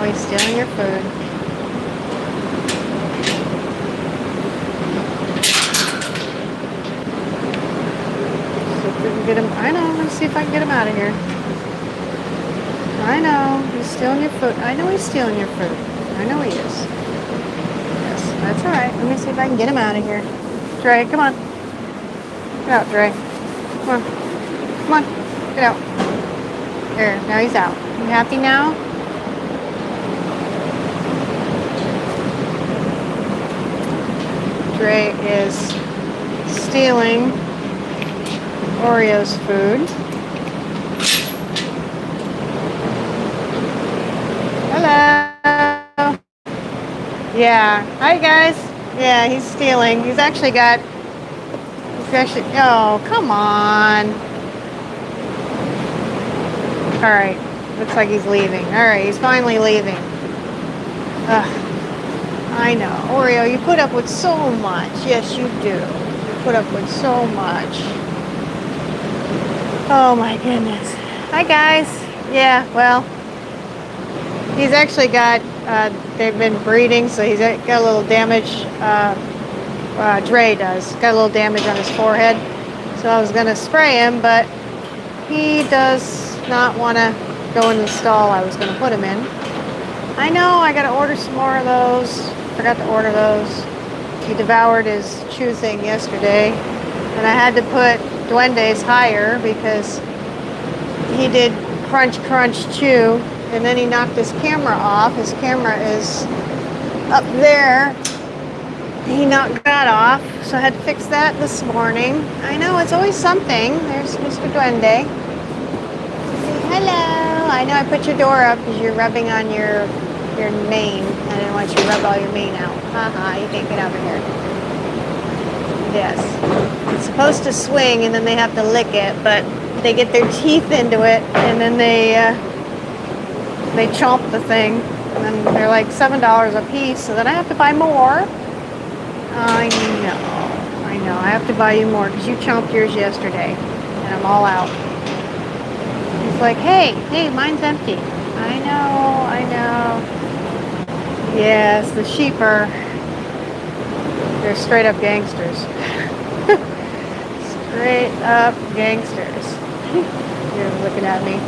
Oh, he's stealing your food. See if we can get him. I know. Let's see if I can get him out of here. I know. He's stealing your food. I know he's stealing your food. I know he is. Yes, that's all right. Let me see if I can get him out of here. Dre, come on. Get out, Dre. Come on. Come on. Get out. There. Now he's out. You happy now? Dre is stealing Oreo's food. Hello. Yeah. Hi, guys. Yeah, he's stealing. He's actually got... Oh, come on. All right. Looks like he's leaving. All right, he's finally leaving. Ugh. I know. Oreo, you put up with so much. Yes, you do. You put up with so much. Oh, my goodness. Hi, guys. Yeah, well, he's actually got, they've been breeding, so he's got a little damage. Dre does. Got a little damage on his forehead. So I was going to spray him, but he does not want to go in the stall I was going to put him in. I know, I got to order some more of those. Forgot to order those. He devoured his chew thing yesterday, and I had to put Duende's higher because he did crunch, crunch, chew, and then he knocked his camera off. His camera is up there. He knocked that off, so I had to fix that this morning. I know, it's always something. There's Mr. Duende. Hello. I know I put your door up because you're rubbing on your mane. I didn't want you to rub all your mane out. Haha, you can't get over here. Yes. It's supposed to swing and then they have to lick it, but they get their teeth into it and then they chomp the thing. And then they're like $7 a piece, so then I have to buy more. I know. I have to buy you more because you chomped yours yesterday and I'm all out. He's like, hey, mine's empty. I know. Yes, the sheep they're straight up gangsters. Straight up gangsters. You're looking at me.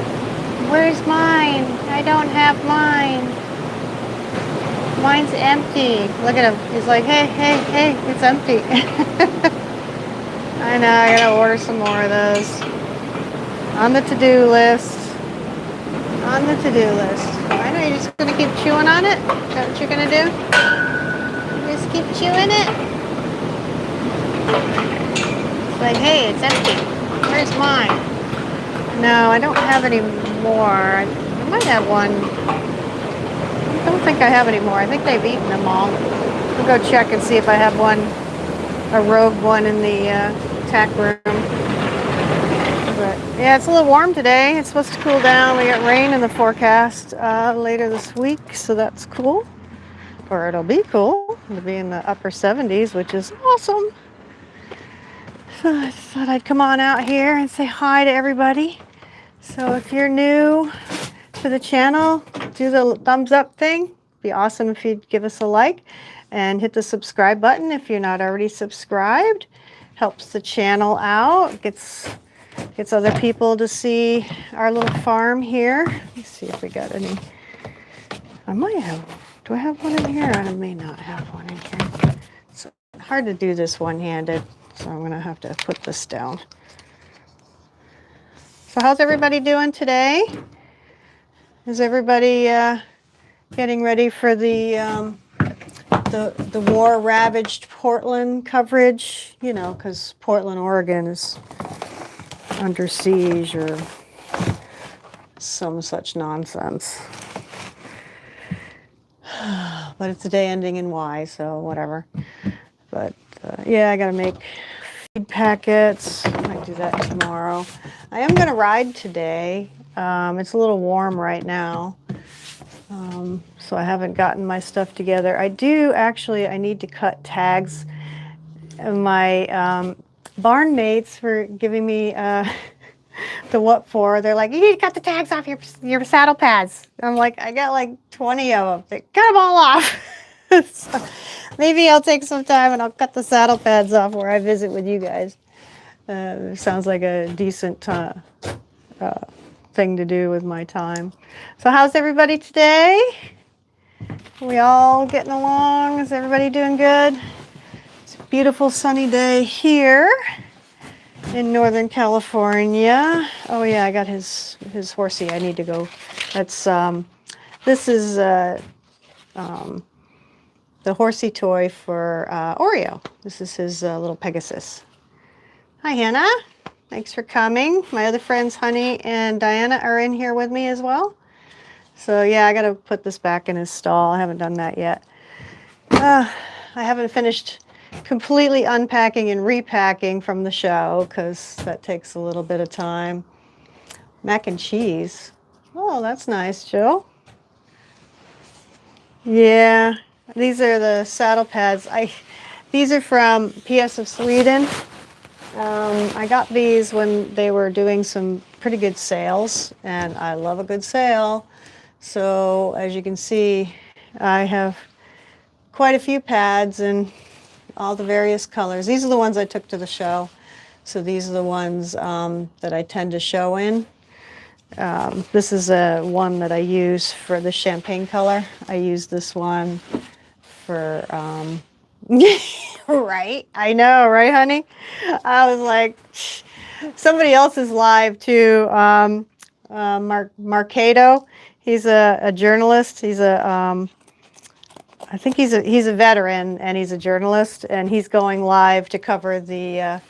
Where's mine? I don't have mine. Mine's empty. Look at him. He's like, hey, it's empty. I know, I gotta order some more of those. On the to-do list. I know, you're just gonna keep chewing on it? Is that what you're gonna do? Just keep chewing it? It's like, hey, it's empty. Where's mine? No, I don't have any more. I might have one. I don't think I have any more. I think they've eaten them all. I'll go check and see if I have a rogue one in the tack room. But yeah, it's a little warm today. It's supposed to cool down. We got rain in the forecast later this week, so that's cool. Or it'll be cool. It'll be in the upper 70s, which is awesome. So I thought I'd come on out here and say hi to everybody. So if you're new to the channel, do the thumbs up thing. It'd be awesome if you'd give us a like and hit the subscribe button if you're not already subscribed. Helps the channel out, gets other people to see our little farm here. Let's see if we got any. I might have. Do I have one in here? I may not have one in here. It's hard to do this one-handed, so I'm gonna have to put this down. So how's everybody doing today? Is everybody getting ready for the war-ravaged Portland coverage? You know, because Portland, Oregon is under siege or some such nonsense. But it's a day ending in Y, so whatever. But yeah, I gotta make feed packets. I might do that tomorrow. I am gonna ride today. It's a little warm right now, so I haven't gotten my stuff together. I need to cut tags. My barn mates were giving me the what for. They're like, you need to cut the tags off your saddle pads. I'm like, I got like 20 of them. Cut them all off. So maybe I'll take some time and I'll cut the saddle pads off where I visit with you guys. Sounds like a decent thing to do with my time. So how's everybody today? Are we all getting along? Is everybody doing good? It's a beautiful sunny day here in Northern California. Oh yeah, I got his horsey. I need to go. That's this is the horsey toy for Oreo. This is his little Pegasus. Hi Hannah, thanks for coming. My other friends Honey and Diana are in here with me as well. So yeah, I gotta put this back in his stall. I haven't done that yet. I haven't finished completely unpacking and repacking from the show because that takes a little bit of time. Mac and cheese. Oh, that's nice, Jill. Yeah, these are the saddle pads. These are from PS of Sweden. I got these when they were doing some pretty good sales, and I love a good sale. So as you can see, I have quite a few pads and all the various colors. These are the ones I took to the show. So these are the ones that I tend to show in. This is one that I use for the champagne color. I use this one for, right? I know, right, honey? I was like, somebody else is live too. Marcado. He's a journalist. He's I think he's a veteran and he's a journalist, and he's going live to cover the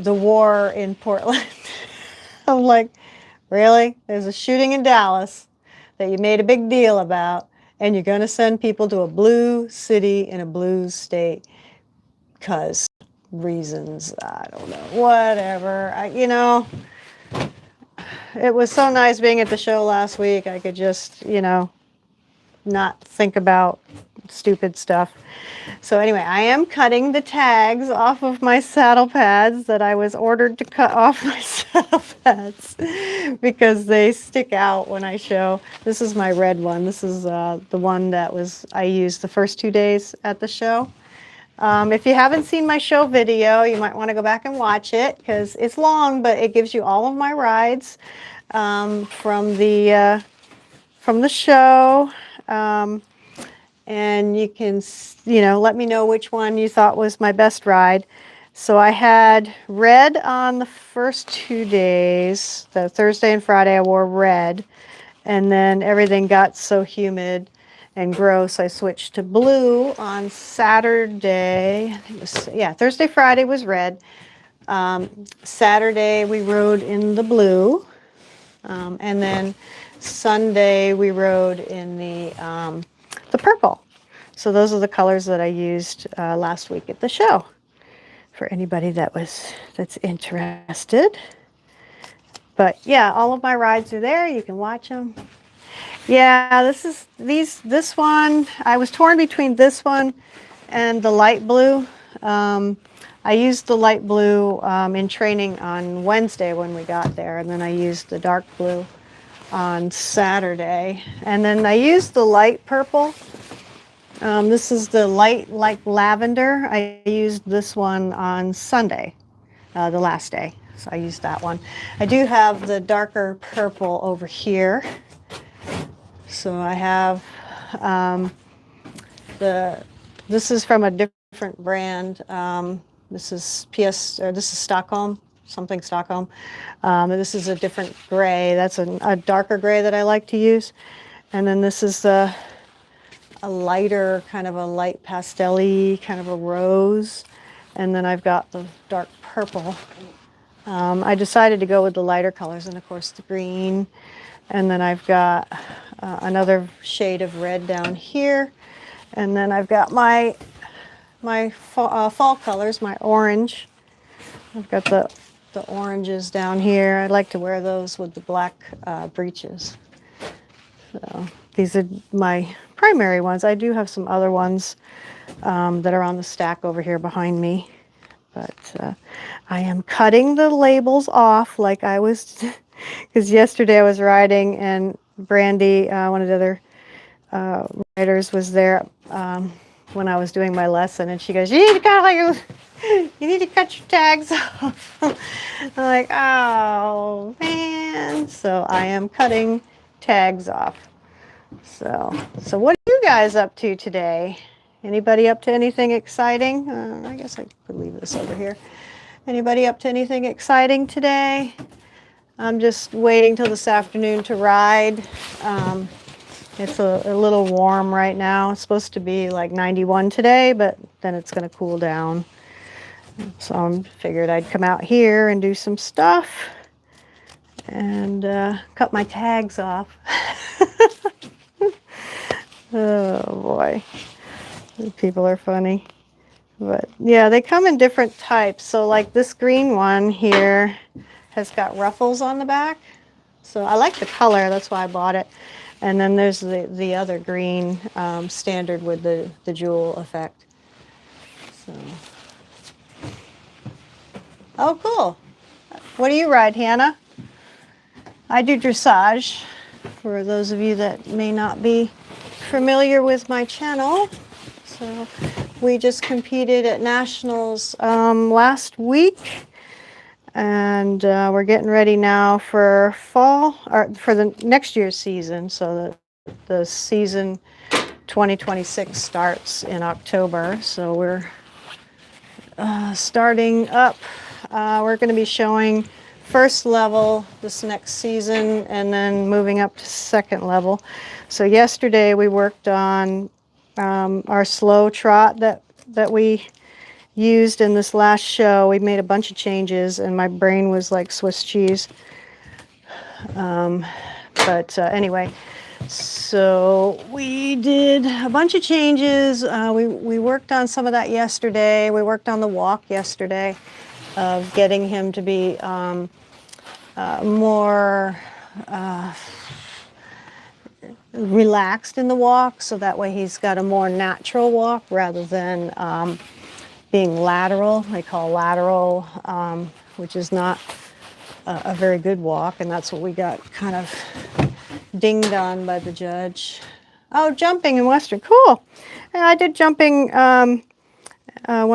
war in Portland. I'm like, really? There's a shooting in Dallas that you made a big deal about, and you're going to send people to a blue city in a blue state because reasons, I don't know, whatever. You know, it was so nice being at the show last week. I could just, you know, not think about stupid stuff. So anyway, I am cutting the tags off of my saddle pads that I was ordered to cut off my saddle pads because they stick out when I show. This is my red one. This is the one that I used the first 2 days at the show. If you haven't seen my show video, you might want to go back and watch it because it's long, but it gives you all of my rides from the show. And you can, you know, let me know which one you thought was my best ride. So I had red on the first 2 days. The Thursday and Friday I wore red, and then everything got so humid and gross I switched to blue on Saturday. I think it was, yeah, Thursday, Friday was red. Saturday we rode in the blue, and then Sunday we rode in the purple. So those are the colors that I used last week at the show for anybody that's interested. But yeah, all of my rides are there. You can watch them. Yeah, this one, I was torn between this one and the light blue. I used the light blue in training on Wednesday when we got there, and then I used the dark blue on Saturday, and then I used the light purple. This is the light like lavender. I used this one on Sunday, the last day, so I used that one. I do have the darker purple over here. So I have this is from a different brand. This is Stockholm. Something Stockholm. This is a different gray. That's a darker gray that I like to use. And then this is a lighter, kind of a light pastel-y, kind of a rose. And then I've got the dark purple. I decided to go with the lighter colors, and of course the green. And then I've got another shade of red down here. And then I've got my fall colors, my orange. I've got the oranges down here. I like to wear those with the black breeches. So these are my primary ones. I do have some other ones that are on the stack over here behind me. But I am cutting the labels off like I was, because yesterday I was riding and Brandy, one of the other riders, was there when I was doing my lesson, and she goes, "You need to cut you need to cut your tags off." I'm like, "Oh man!" So I am cutting tags off. So what are you guys up to today? Anybody up to anything exciting? I guess I could leave this over here. Anybody up to anything exciting today? I'm just waiting till this afternoon to ride. It's a little warm right now. It's supposed to be like 91 today, but then it's going to cool down. So I figured I'd come out here and do some stuff and cut my tags off. Oh boy, people are funny. But yeah, they come in different types. So like this green one here has got ruffles on the back. So I like the color, that's why I bought it. And then there's the other green standard with the jewel effect. So. Oh, cool. What do you ride, Hannah? I do dressage, for those of you that may not be familiar with my channel. So we just competed at Nationals last week, and we're getting ready now for fall, or for the next year's season. So the season 2026 starts in October. So we're starting up. We're going to be showing first level this next season and then moving up to second level. So yesterday we worked on our slow trot that we used in this last show. We made a bunch of changes and my brain was like Swiss cheese. Anyway, so we did a bunch of changes. We worked on some of that yesterday. We worked on the walk yesterday of getting him to be more relaxed in the walk, so that way he's got a more natural walk rather than being lateral. They call lateral, which is not a very good walk, and that's what we got kind of dinged on by the judge. Oh, jumping in Western, cool. Yeah, I did jumping when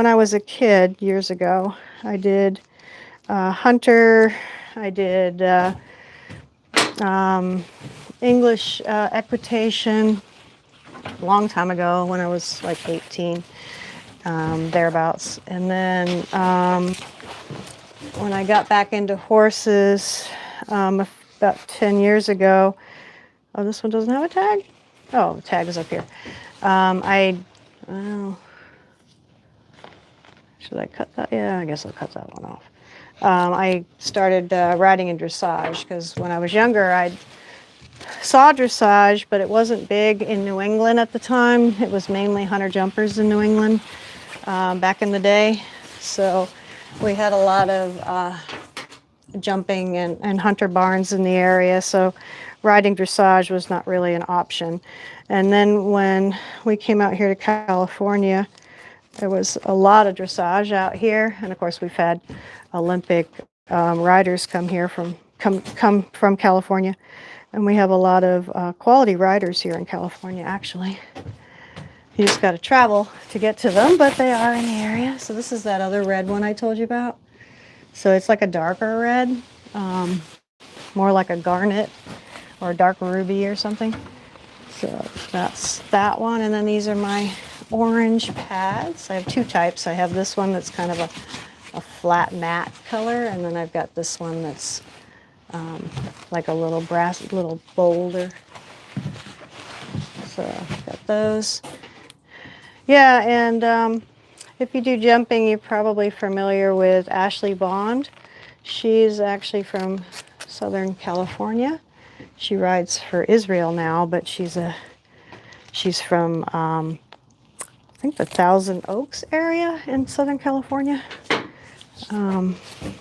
I was a kid years ago. I did hunter, I did English equitation a long time ago when I was like 18, thereabouts. And then when I got back into horses about 10 years ago, oh, this one doesn't have a tag? Oh, the tag is up here. Should I cut that? Yeah, I guess I'll cut that one off. I started riding in dressage because when I was younger, I saw dressage, but it wasn't big in New England at the time. It was mainly hunter jumpers in New England back in the day. So we had a lot of jumping and hunter barns in the area. So riding dressage was not really an option. And then when we came out here to California, there was a lot of dressage out here, and of course we've had Olympic riders come from California, and we have a lot of quality riders here in California. Actually, you just got to travel to get to them, but they are in the area. So this is that other red one I told you about. So it's like a darker red, more like a garnet or a dark ruby or something. So that's that one, and then these are my orange pads. I have two types. I have this one that's kind of a flat matte color, and then I've got this one that's like a little little bolder. So I've got those. Yeah, and if you do jumping, you're probably familiar with Ashley Bond. She's actually from Southern California. She rides for Israel now, but she's from I think the Thousand Oaks area in Southern California.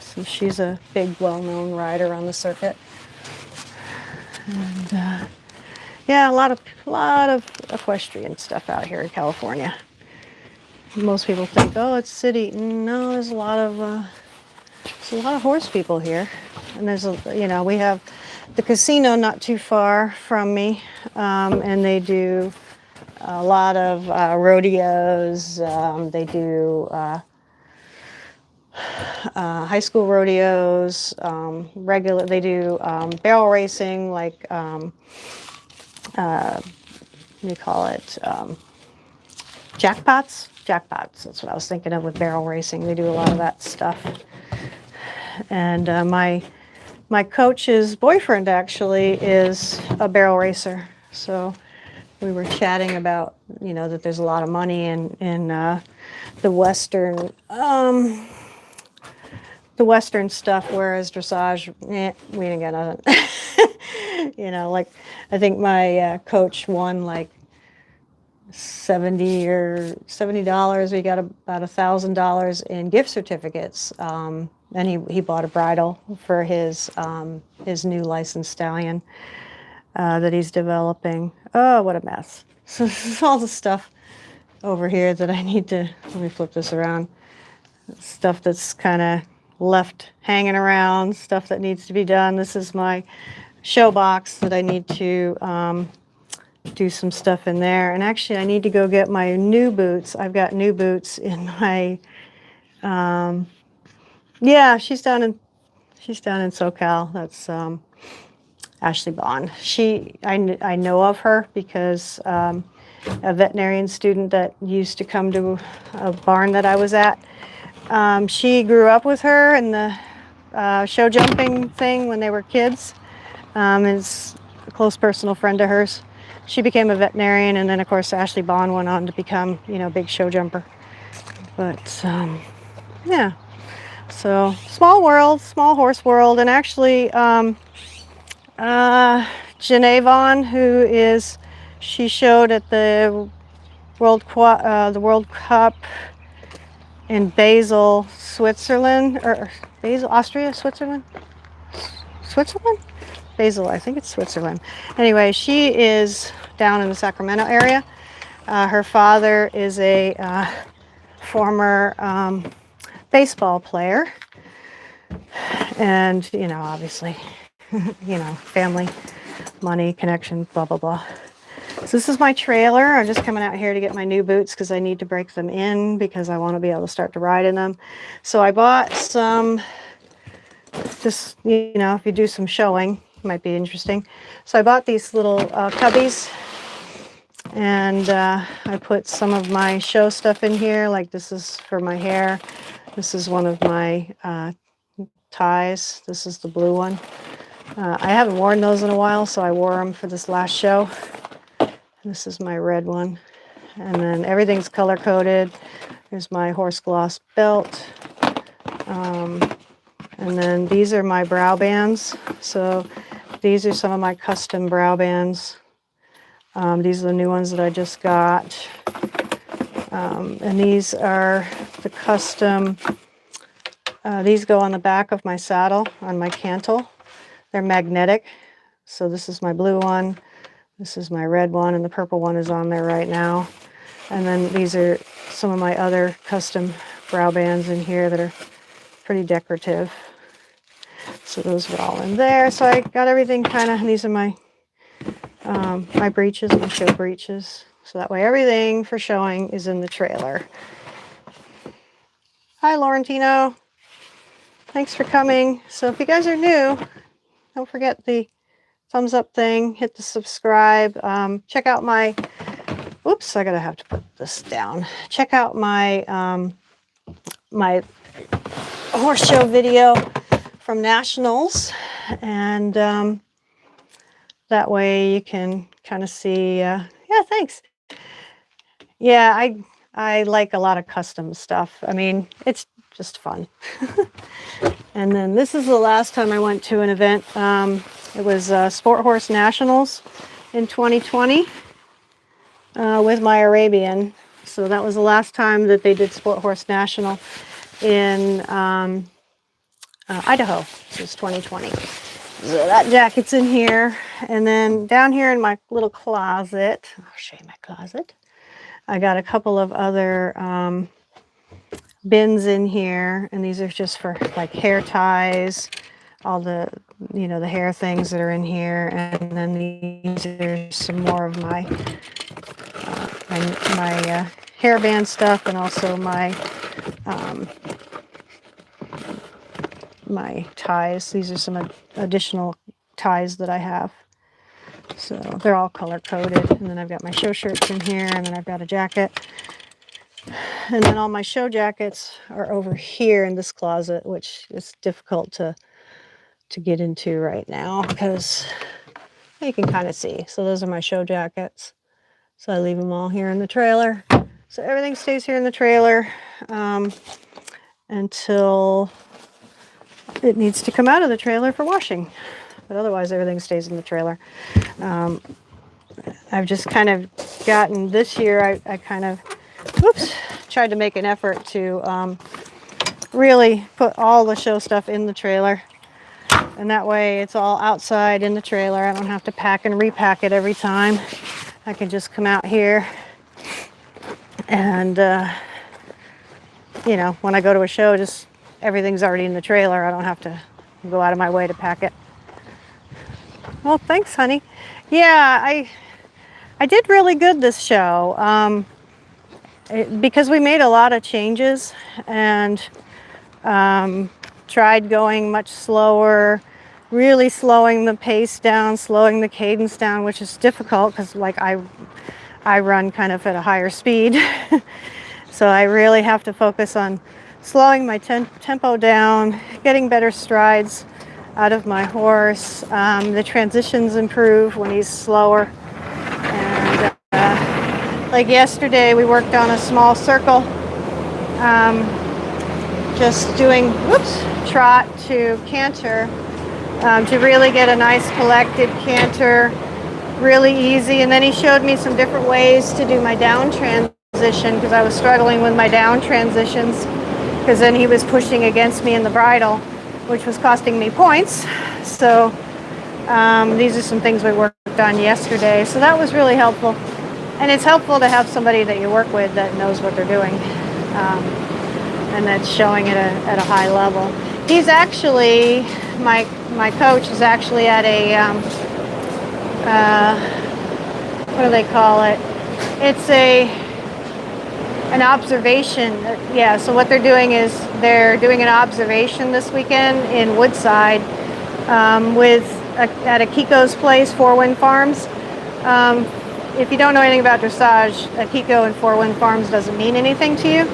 So she's a big, well-known rider on the circuit. And yeah, a lot of equestrian stuff out here in California. Most people think, oh, it's city. No, there's a lot of horse people here, and there's we have the casino not too far from me, and they do a lot of rodeos. They do high school rodeos, regular. They do barrel racing, like what do you call it? Jackpots. Jackpots. That's what I was thinking of with barrel racing. They do a lot of that stuff. And my coach's boyfriend actually is a barrel racer. So we were chatting about, that there's a lot of money in the Western stuff, whereas dressage, we didn't get nothing. Like I think my coach won like $70. We got about $1,000 in gift certificates. And he bought a bridle for his new licensed stallion that he's developing. Oh, what a mess. So this is all the stuff over here that I need to, let me flip this around. Stuff that's kind of left hanging around, stuff that needs to be done. This is my show box that I need to do some stuff in there. And actually I need to go get my new boots. I've got new boots in my, yeah, she's down in SoCal. That's Ashley Bond. I know of her because a veterinarian student that used to come to a barn that I was at, she grew up with her in the show jumping thing when they were kids. Is a close personal friend of hers. She became a veterinarian, and then of course Ashley Bond went on to become, big show jumper. But yeah, so small world, small horse world. And actually Janae Vaughn, she showed at the World Cup in Basel, Switzerland, or Basel, Austria, Switzerland? Basel, I think it's Switzerland. Anyway, she is down in the Sacramento area. Her father is a former baseball player. And, obviously, family, money, connection, blah, blah, blah. So this is my trailer. I'm just coming out here to get my new boots because I need to break them in because I want to be able to start to ride in them. So I bought some, just, if you do some showing, it might be interesting. So I bought these little cubbies, and I put some of my show stuff in here. Like this is for my hair. This is one of my ties. This is the blue one. I haven't worn those in a while, so I wore them for this last show. This is my red one. And then everything's color coded. There's my horse gloss belt. And then these are my brow bands. So these are some of my custom brow bands. These are the new ones that I just got. And these are the custom, these go on the back of my saddle, on my cantle. They're magnetic. So this is my blue one. This is my red one, and the purple one is on there right now. And then these are some of my other custom brow bands in here that are pretty decorative. So those are all in there. So I got everything kind of, these are my my breeches, my show breeches. So that way everything for showing is in the trailer. Hi, Laurentino. Thanks for coming. So if you guys are new, don't forget the thumbs up thing, hit the subscribe. Check out my, oops, I gotta have to put this down. Check out my my horse show video from Nationals, and that way you can kind of see, yeah, thanks. Yeah, I like a lot of custom stuff. I mean, it's just fun. And then this is the last time I went to an event. It was Sport Horse Nationals in 2020 with my Arabian. So that was the last time that they did Sport Horse National in Idaho. This was 2020. So that jacket's in here. And then down here in my little closet, I'll show you my closet. I got a couple of other bins in here, and these are just for like hair ties, all the, you know, the hair things that are in here. And then these are some more of my hairband stuff, and also my my ties. These are some additional ties that I have. So they're all color coded. And then I've got my show shirts in here, and then I've got a jacket. And then all my show jackets are over here in this closet, which is difficult to get into right now because you can kind of see. So those are my show jackets. So I leave them all here in the trailer. So everything stays here in the trailer until it needs to come out of the trailer for washing. But otherwise everything stays in the trailer. I've just kind of gotten, this year I kind of, tried to make an effort to really put all the show stuff in the trailer. And that way it's all outside in the trailer. I don't have to pack and repack it every time. I can just come out here and, you know, when I go to a show, just everything's already in the trailer. I don't have to go out of my way to pack it. Well, thanks, honey. Yeah, I did really good this show. Because we made a lot of changes and tried going much slower, really slowing the pace down, slowing the cadence down, which is difficult because like I run kind of at a higher speed. So I really have to focus on slowing my tempo down, getting better strides out of my horse. The transitions improve when he's slower. And like yesterday, we worked on a small circle, just doing trot to canter, to really get a nice collected canter, really easy. And then he showed me some different ways to do my down transition because I was struggling with my down transitions because then he was pushing against me in the bridle, which was costing me points. So these are some things we worked on yesterday. So that was really helpful. And it's helpful to have somebody that you work with that knows what they're doing and that's showing it at a high level. He's actually, my coach is actually at a, what do they call it? It's an observation. Yeah, so what they're doing is they're doing an observation this weekend in Woodside at Akiko's place, Four Wind Farms. If you don't know anything about dressage, Akiko and Four Wind Farms doesn't mean anything to you,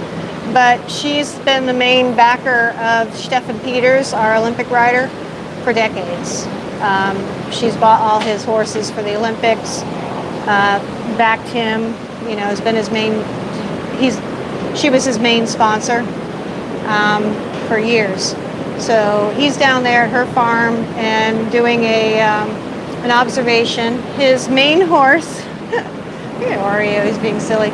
but she's been the main backer of Stefan Peters, our Olympic rider, for decades. She's bought all his horses for the Olympics, backed him, you know, has been his main, she was his main sponsor for years. So he's down there at her farm and doing an observation. His main horse, look at Oreo, he's being silly.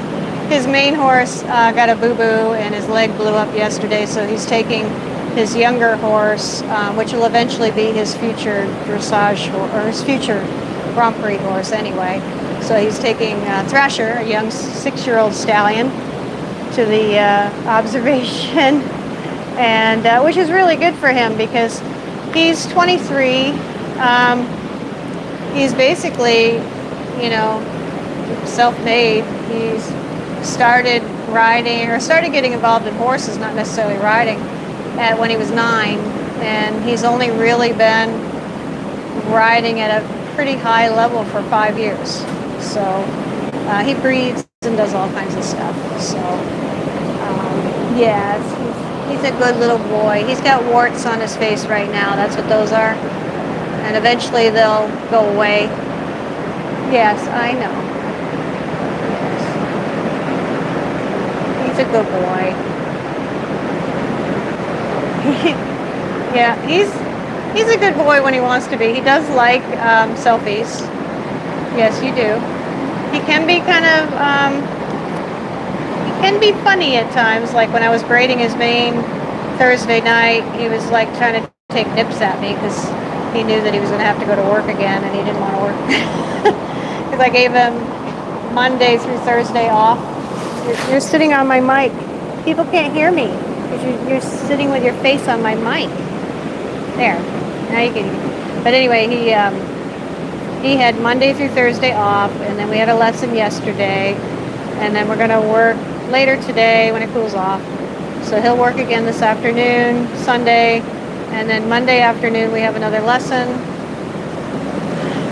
His main horse got a boo-boo and his leg blew up yesterday, so he's taking his younger horse, which will eventually be his future dressage or his future Grand Prix horse anyway. So he's taking Thrasher, a young 6-year-old stallion, to the observation, and which is really good for him because he's 23. He's basically, you know, self-made. He's started riding or started getting involved in horses, not necessarily riding, when he was 9, and he's only really been riding at a pretty high level for 5 years. So he breeds and does all kinds of stuff. So yeah, he's a good little boy. He's got warts on his face right now. That's what those are, and eventually they'll go away. Yes, I know. Yes. He's a good boy. Yeah, he's a good boy when he wants to be. He does like selfies. Yes, you do. He can be kind of, he can be funny at times. Like when I was braiding his mane Thursday night, he was like trying to take nips at me because he knew that he was going to have to go to work again and he didn't want to work. Because I gave him Monday through Thursday off You're sitting on my mic. People can't hear me because you're sitting with your face on my mic. There. Now you can. But anyway, he had Monday through Thursday off, and then we had a lesson yesterday, and then we're going to work later today when it cools off. So he'll work again this afternoon, Sunday, and then Monday afternoon we have another lesson,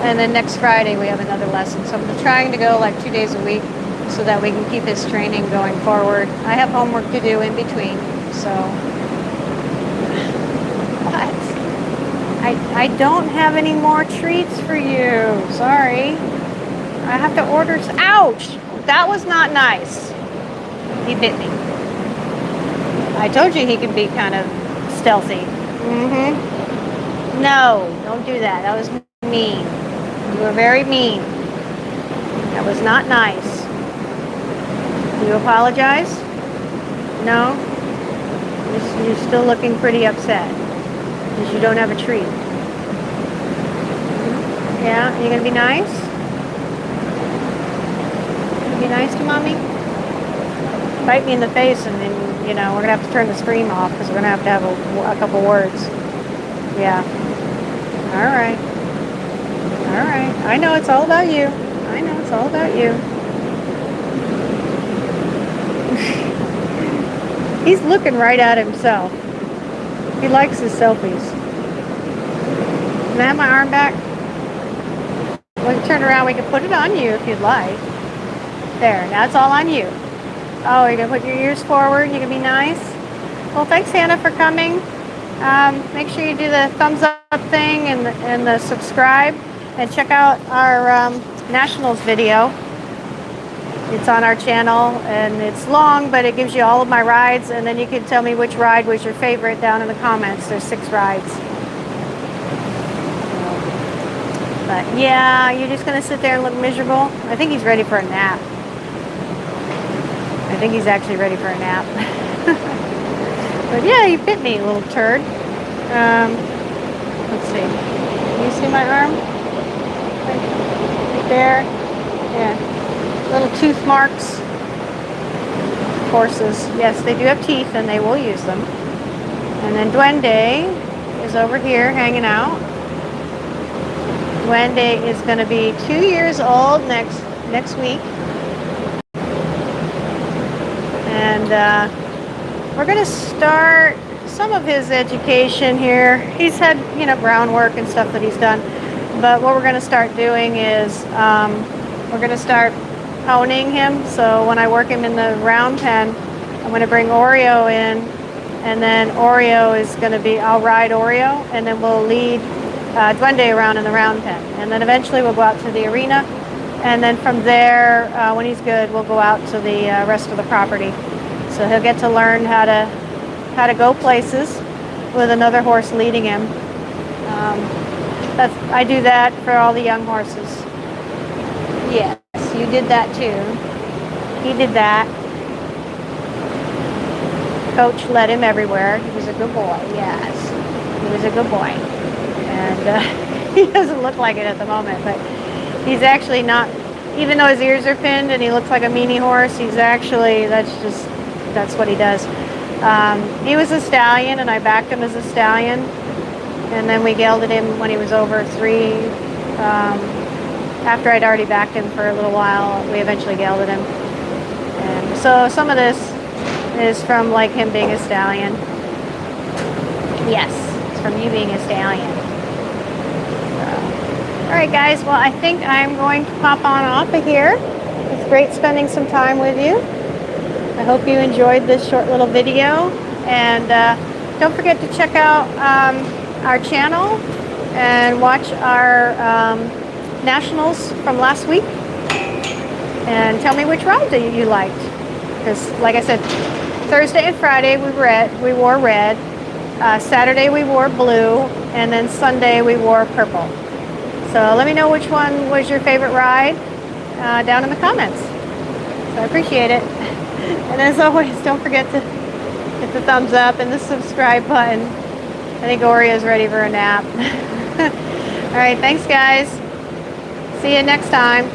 and then next Friday we have another lesson. So I'm trying to go like 2 days a week so that we can keep his training going forward. I have homework to do in between, so. But I don't have any more treats for you. Sorry. I have to order. Ouch! That was not nice. He bit me. I told you he could be kind of stealthy. No, don't do that. That was mean. You were very mean. That was not nice. Do you apologize? No? You're still looking pretty upset because you don't have a treat. Yeah, you gonna be nice? Be nice to mommy? Bite me in the face, and then, you know, we're gonna have to turn the stream off because we're gonna have to have a couple words. Yeah. All right. All right. I know it's all about you. I know it's all about you. He's looking right at himself. He likes his selfies. Can I have my arm back? We can turn around. We can put it on you if you'd like. There. Now it's all on you. Oh, you're going to put your ears forward. You're going to be nice. Well, thanks, Hannah, for coming. Make sure you do the thumbs up thing and the subscribe. And check out our Nationals video. It's on our channel, and it's long, but it gives you all of my rides, and then you can tell me which ride was your favorite down in the comments. There's 6 rides. But yeah, you're just going to sit there and look miserable. I think he's ready for a nap. I think he's actually ready for a nap. But yeah, you bit me, little turd. Let's see. Can you see my arm? Right there. Yeah. Little tooth marks. Horses. Yes, they do have teeth, and they will use them. And then Duende is over here hanging out. Duende is going to be 2 years old next week. And we're going to start some of his education here. He's had, you know, groundwork and stuff that he's done. But what we're going to start doing is we're going to start honing him. So when I work him in the round pen, I'm going to bring Oreo in, and then Oreo is going to be, I'll ride Oreo, and then we'll lead Duende around in the round pen. And then eventually we'll go out to the arena, and then from there, when he's good, we'll go out to the rest of the property. So he'll get to learn how to go places with another horse leading him. I do that for all the young horses. Yes, you did that too. He did that. Coach led him everywhere. He was a good boy. Yes, he was a good boy. And he doesn't look like it at the moment, but he's actually not, even though his ears are pinned and he looks like a meanie horse, he's actually, that's what he does. He was a stallion, and I backed him as a stallion. And then we gelded him when he was over 3. After I'd already backed him for a little while, we eventually gelded him. And so some of this is from like him being a stallion. Yes, it's from you being a stallion. So. All right, guys. Well, I think I'm going to pop on off of here. It's great spending some time with you. I hope you enjoyed this short little video. And don't forget to check out our channel and watch our Nationals from last week, and tell me which ride that you liked, because like I said, Thursday and Friday we wore red, Saturday we wore blue, and then Sunday we wore purple. So let me know which one was your favorite ride down in the comments. So I appreciate it. And as always, don't forget to hit the thumbs up and the subscribe button. I think Oreo's ready for a nap. All right, thanks guys. See you next time.